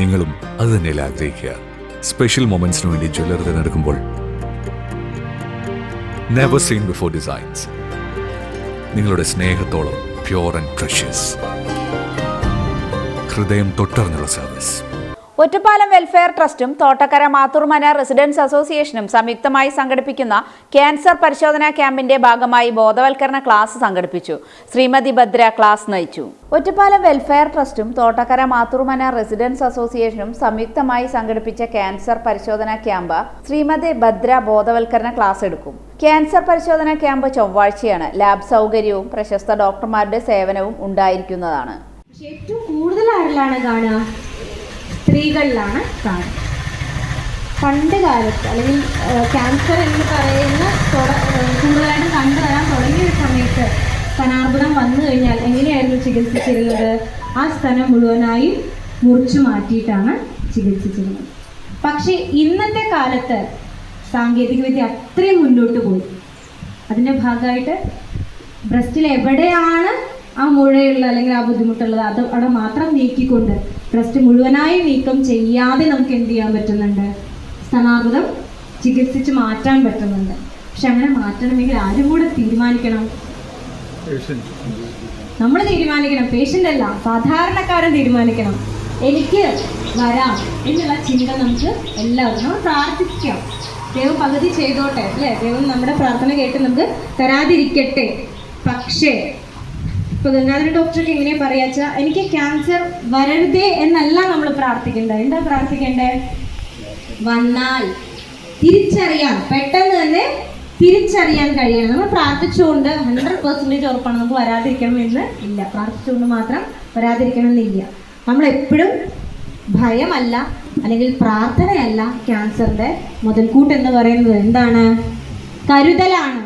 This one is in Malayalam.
നിങ്ങളും അത് തന്നെയല്ലേ ആഗ്രഹിക്കുക? സ്പെഷ്യൽ മൊമെന്റ്സിന് വേണ്ടി ജ്വല്ലറി തിരഞ്ഞെടുക്കുമ്പോൾ നെവർ സീൻ ബിഫോർ ഡിസൈൻസ് നിങ്ങളുടെ സ്നേഹത്തോളം പ്യോർ ആൻഡ് പ്രഷ്യസ്, ഹൃദയം തൊട്ടറിഞ്ഞുള്ള സർവീസ്. ഒറ്റപ്പാലം വെൽഫെയർ ട്രസ്റ്റും തോട്ടക്കര മാത്തൂർമന റെസിഡൻസ് അസോസിയേഷനും സംയുക്തമായി സംഘടിപ്പിക്കുന്ന ക്യാൻസർ പരിശോധനാ ക്യാമ്പിന്റെ ഭാഗമായി ബോധവൽക്കരണ ക്ലാസ് സംഘടിപ്പിച്ചു. ശ്രീമതി ഭദ്ര ക്ലാസ് നയിച്ചു. ഒറ്റപ്പാലം വെൽഫെയർ ട്രസ്റ്റും തോട്ടക്കര മാത്തൂർമന റെസിഡൻസ് അസോസിയേഷനും സംയുക്തമായി സംഘടിപ്പിച്ച ക്യാൻസർ പരിശോധനാ ക്യാമ്പ് ശ്രീമതി ഭദ്ര ബോധവൽക്കരണ ക്ലാസ് എടുക്കും. ക്യാൻസർ പരിശോധനാ ക്യാമ്പ് ചൊവ്വാഴ്ചയാണ്. ലാബ് സൗകര്യവും പ്രശസ്ത ഡോക്ടർമാരുടെ സേവനവും ഉണ്ടായിരിക്കുന്നതാണ്. ഏറ്റവും കൂടുതൽ ആരിലാണ് കാണുക? സ്ത്രീകളിലാണ് കാണുക. പണ്ട് കാലത്ത് അല്ലെങ്കിൽ ക്യാൻസർ എന്ന് പറയുന്ന കൂടുതലായിട്ട് കണ്ടുവരാൻ തുടങ്ങിയ സമയത്ത് സ്തനാർബുദം വന്നു കഴിഞ്ഞാൽ എങ്ങനെയായിരുന്നു ചികിത്സിച്ചിരുന്നത്? ആ സ്തനം മുഴുവനായും മുറിച്ചു മാറ്റിയിട്ടാണ് ചികിത്സിച്ചിരുന്നത്. പക്ഷേ ഇന്നത്തെ കാലത്ത് സാങ്കേതികവിദ്യ അത്രയും മുന്നോട്ട് പോയി. അതിൻ്റെ ഭാഗമായിട്ട് ബ്രസ്റ്റിൽ എവിടെയാണ് ആ മുഴയുള്ള അല്ലെങ്കിൽ ആ ബുദ്ധിമുട്ടുള്ളത് അത് അവിടെ മാത്രം നീക്കിക്കൊണ്ട് ബ്രസ്റ്റ് മുഴുവനായി നീക്കം ചെയ്യാതെ നമുക്ക് എന്ത് ചെയ്യാൻ പറ്റുന്നുണ്ട്? സ്തനാർബുദം ചികിത്സിച്ച് മാറ്റാൻ പറ്റുന്നുണ്ട്. പക്ഷെ അങ്ങനെ മാറ്റണമെങ്കിൽ ആരും കൂടെ തീരുമാനിക്കണം. നമ്മൾ തീരുമാനിക്കണം, പേഷ്യൻ്റ് അല്ല, സാധാരണക്കാരൻ തീരുമാനിക്കണം. എനിക്ക് വരാം എന്നുള്ള ചിന്ത നമുക്ക് എല്ലാവരും നമ്മൾ പ്രാർത്ഥിക്കാം. ദൈവം പകുതി ചെയ്തോട്ടെ അല്ലേ? ദൈവം നമ്മുടെ പ്രാർത്ഥന കേട്ട് നമുക്ക് തരാതിരിക്കട്ടെ. പക്ഷേ ഇപ്പോൾ ഗംഗാധര ഡോക്ടർക്ക് എങ്ങനെ പറയാച്ചാ, എനിക്ക് ക്യാൻസർ വരരുതേ എന്നല്ല നമ്മൾ പ്രാർത്ഥിക്കേണ്ടത്. എന്താ പ്രാർത്ഥിക്കേണ്ടത്? വന്നാൽ തിരിച്ചറിയാൻ, പെട്ടെന്ന് തന്നെ തിരിച്ചറിയാൻ കഴിയണം. നമ്മൾ പ്രാർത്ഥിച്ചുകൊണ്ട് 100% ഉറപ്പാണ് നമുക്ക് വരാതിരിക്കണമെന്ന് ഇല്ല. പ്രാർത്ഥിച്ചുകൊണ്ട് മാത്രം വരാതിരിക്കണമെന്നില്ല. നമ്മളെപ്പോഴും ഭയമല്ല അല്ലെങ്കിൽ പ്രാർത്ഥനയല്ല ക്യാൻസറിൻ്റെ മുതൽക്കൂട്ട് എന്ന് പറയുന്നത്. എന്താണ്? കരുതലാണ്.